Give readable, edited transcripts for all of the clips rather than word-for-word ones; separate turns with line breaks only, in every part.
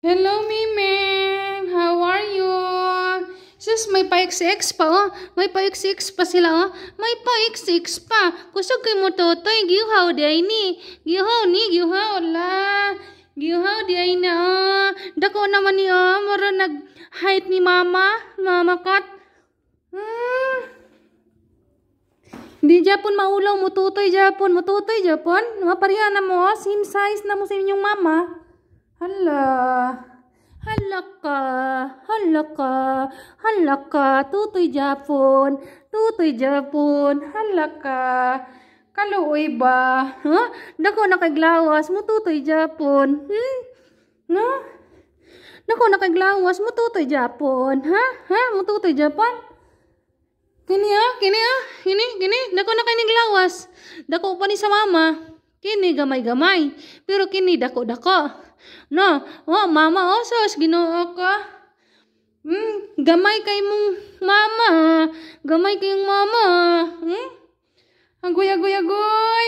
Hello, Mimeng! How are you? Sus, may pa-XX pa, oh. May pa-XX pa sila, oh. May pa-XX pa. Kusog kay mo totoy. Giuhaw di ay ni. Giuhaw la. Giuhaw di ay na, oh. Dako naman ni, oh. Mara nag-height ni mama. Mama kat. Di Japon maulaw mo tutoy Japon. Maparihan na mo, same size na mo sa inyong mama. Hala ka, tutoy Japon, hala ka, kaluoy ba? Huh? Dako na kay glawas mo tutoy Japon, no? Dako na kay glawas mo tutoy Japon, ha? Mo tutoy Japon? Kini, dako na kay ni glawas, dako pa ni sa mama, kini gamay-gamay, pero kini dako-dako. No, oh mama, oh sos, ginoo ka. Gamay kay mong mama. Agoy.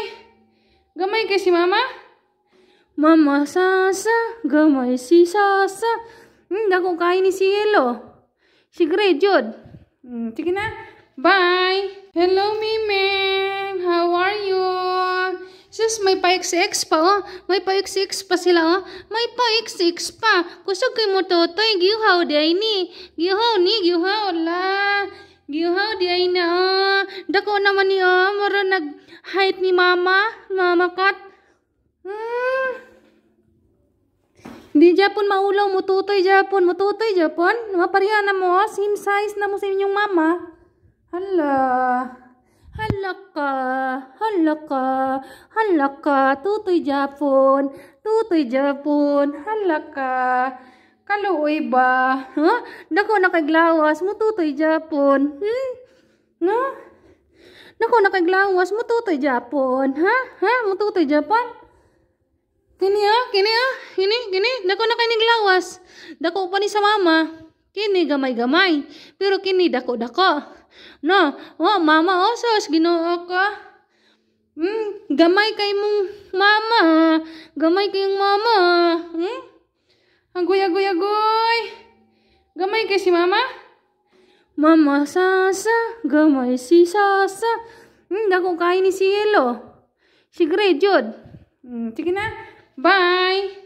Gamay kay si mama. Mama sasa, gamay si sasa. Dako kay ni si Yelo. Si Grejod. Sige na. Bye. Hello, Mimeng. How are you? Sus, may pa-XX pa, oh. May pa-XX pa sila, oh. May pa-XX pa. Kusog kay mo totoy. Giuhaw di ay ni. Giuhaw la. Giuhaw di ay na, oh. Dako naman ni, oh. Mara nag-height ni mama. Mama kat. Di Japon maulaw mo tutoy Japon. Maparihan na mo, same size na mo sa inyong mama. Hala ka, tutoy Japon, hala ka, kaluoy ba? Huh? Dako na kay glawas mo tutoy Japon, no? Dako na kay glawas mo tutoy Japon, ha? Mo tutoy Japon? Kini, dako na kay ni glawas, dako pa ni sa mama, kini gamay-gamay, pero kini dako-dako. No, oh mama, oh sos, ginoo ka. Gamay kay mong mama. Agoy. Gamay kay si mama. Mama sasa, gamay si sasa. Dako kay ni si Yelo. Si Grejod. Sige na. Bye.